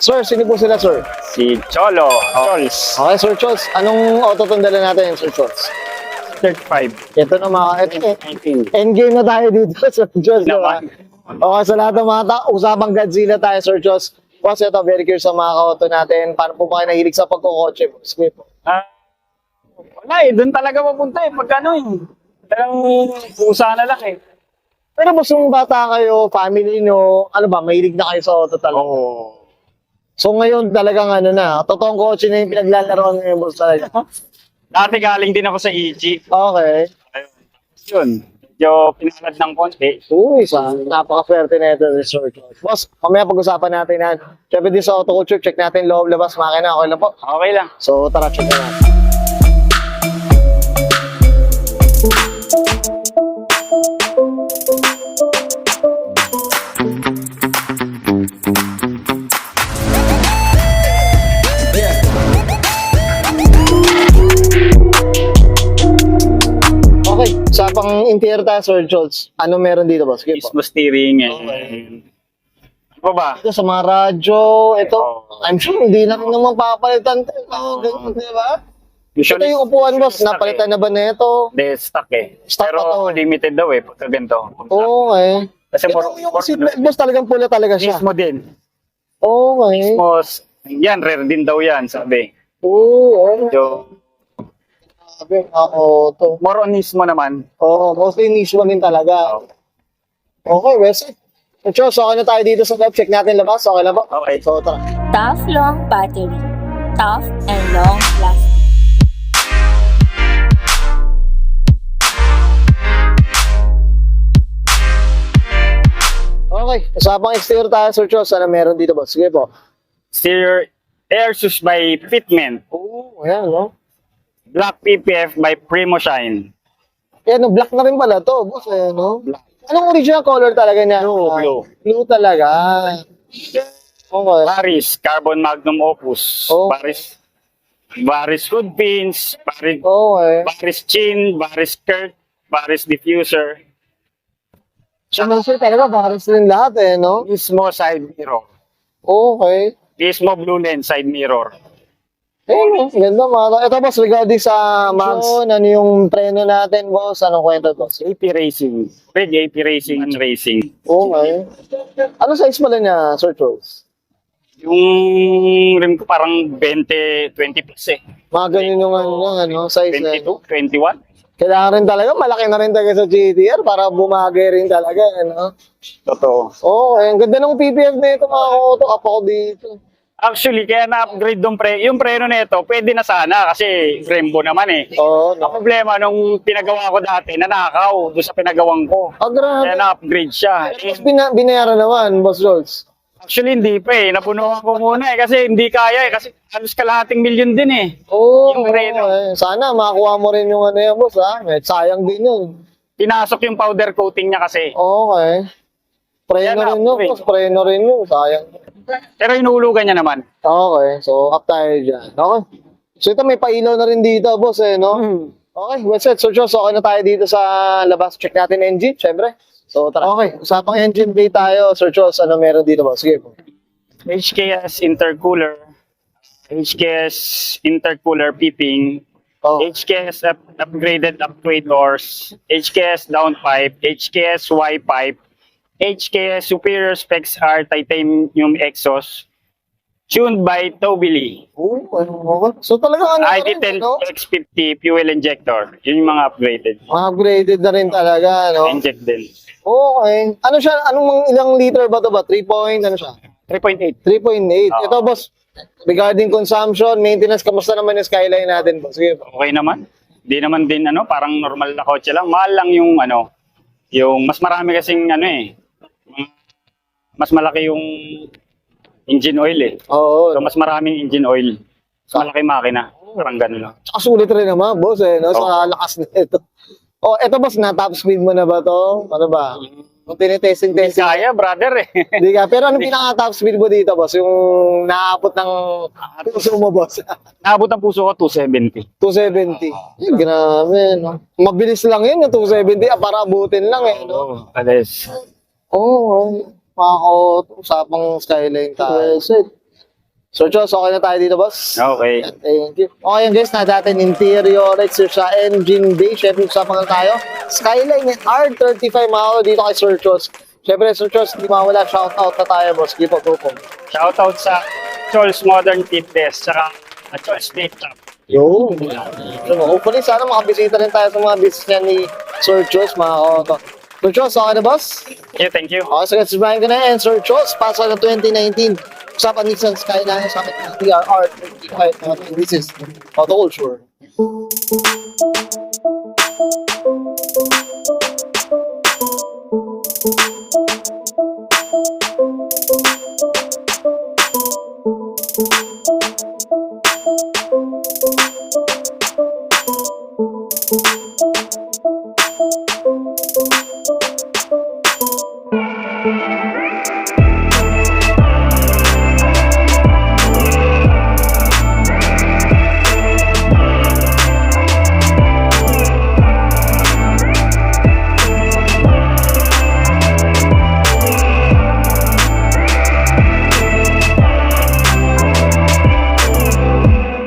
Sir, sino po sila, sir? Si Cholo. Chols. Okay, Sir Chols. Anong auto itong dala natin, Sir Chols? 35. Ito na mga... Ito, 19. endgame na tayo dito, Sir Chols. Diba? Naman. Okay, sa lahat ng mga usapang Godzilla tayo, Sir Chols. Boss, ito, very curious sa mga auto natin. Paano po ba kayo nahilig sa pagkukotse? Sige po. Wala eh, doon talaga mapunta eh. Pagkano eh. Talagang pusa na lang eh. Pero boss, yung bata kayo, family nyo, ano ba, mahilig na kayo sa auto talaga? Oo. So ngayon talagang ano na, totoong kotse na yung pinaglalaroan ngayon, boss talaga. Dati galing din ako sa EG. Okay. Ayun. Yun. Medyo pinalad ng konti. Uy, napaka-swerte na ito, Sir Chols. Boss, mamaya pag-usapan natin yan. Siyempre din sa auto culture, check natin loob, labas, makina, okay lang po. Okay lang. So tara, check na natin. Okay, sa pang interior tayo, Sir Chols, ano meron dito, boss? Sige po. Mismo steering eh. Ano ba? Ito sa mga radyo, ito, I'm sure hindi na rin naman papalitan ito. Ganyan, di ba? Ito yung upuan, boss. Napalitan na ba na ito? Hindi, stock eh. Stock Pero pa to. limited daw eh, pagka ganito. Okay. Kasi Ito yung seatbelt, boss, talagang pula talaga siya. mismo din. Okay. Mismo, yan, rare din daw yan, sabi. Oo, So, sabi, ako to. more on mismo naman. Oo, mostly niche one din talaga. Okay, Wes. So, okay na tayo dito sa lab. Check natin labas. Okay na ba? Okay. So, tara. Tough long battery. Tough and long lasting. Okay. Usapang exterior tayo, Sir Chos. Ano meron dito, boss? Sige po. Exterior air shoes by Fitment. Oo, ayan, no? Black PPF by Primo Shine. Yan, no, black na rin pala to, boss. Ayan, no? Anong original color talaga niya? Blue. Blue talaga. Okay. Paris, Carbon Magnum Opus. Oh. Paris hood pins, Paris, Okay. Paris chin, Paris skirt, Paris diffuser. So, sir, talaga, pares rin lahat, eh, no? Mismo side mirror. Okay. Mismo blue lens side mirror. Ayun, ganda mga. Ito, boss, regarding sa Max, ano yung preno natin, boss? Anong kwento, boss? AP Racing. Red AP Racing and Racing. Okay. Ano size pala niya, Sir Charles? Yung rim ko parang 20, 20 plus eh. Mga ganyan yung ano, size na. 22, 21. Kailangan rin talaga, malaki na rin talaga sa GTR para bumagay rin talaga, ano? Totoo. Oo, ang ganda ng PPF na ito, mga auto, up ako dito. Actually, kaya na-upgrade yung preno nito, pwede na sana kasi Brembo naman eh. Oo, Ang no? problema, nung pinagawa ko dati, nanakaw doon sa pinagawang ko. Ah, grabe. Kaya na-upgrade siya. Tapos binayaran naman, Boss Charles. Actually, hindi pa eh. Napunuan ko muna eh. Kasi hindi kaya eh. Kasi halos kalahating milyon din eh. Oo, Yung preno. sana makakuha mo rin yung ano yan, boss, ha? Sayang din yun. Pinasok yung powder coating niya kasi. Okay. Preno Yan, rin yun, upgrade. boss. Preno rin yun. Sayang. Pero inuulugan niya naman. Okay, so up tayo dyan. Okay. So ito may pailaw na rin dito, boss, eh, no? Okay, well said. So, Diyos, okay na tayo dito sa labas. Check natin engine, syempre. So, tara. Okay, usapang engine bay tayo. Sir Charles, ano meron dito, boss? Sige po. HKS intercooler. HKS intercooler peeping. Oh. HKS upgraded actuators. HKS downpipe. HKS Y-pipe. HKS superior specs are titanium exhaust. Tuned by Tobili. Oh, ano, so talaga ano na rin, ID10 no? X50 fuel injector. Yun yung mga upgraded. Upgraded na rin talaga, no? Inject din. Okay. Ano siya, anong ilang liter ba ito ba? 3 point, ano siya? 3.8. 3.8. Oo. Ito, boss, regarding consumption, maintenance, kamusta naman yung skyline natin, boss? Sige po. Okay naman. Hindi naman din parang normal na kotse lang. Mahal lang yung yung mas marami kasing mas malaki yung engine oil eh. Oo. So mas maraming engine oil. Mas malaki makina. Parang gano'n lang. Tsaka sulit rin naman, boss, eh, no? Sa lakas na ito. Oh, eto, boss, na-top speed mo na ba to? Ano ba? Kung tinitesting. Kaya, brother eh. Hindi ka. Pero anong pinaka-top speed mo dito, boss? Yung naabot ng puso mo, boss? Naabot ang puso ko, 270. 270. Eh, grabe, no? Mabilis lang yun, yung 270. Para abutin lang, eh, no? Oo, alas. Oo, usapang skyline tayo. Sir Chos, okay na tayo dito, boss? Okay. Thank you. Okay yun guys, na natin interior, sa engine bay. Siyempre, usapan na tayo. Skyline and R35 mga ako dito kay Sir Chos. Siyempre, Sir Chos, hindi mawala. Shoutout na tayo, boss. Keep up, po. Shoutout sa Chols Modern Fitness, saka Chols Vape Shop. Yo. So, hopefully, sana makabisita rin tayo sa mga business niya ni Sir Chos, mga koto. Sir Chos, okay na, boss? Thank you. Okay, so subscribe ko na yan. Sir Chos, pasok ng 2019. Usapan Nissan Skyline sa akin ng TRR 35. This is Auto Culture.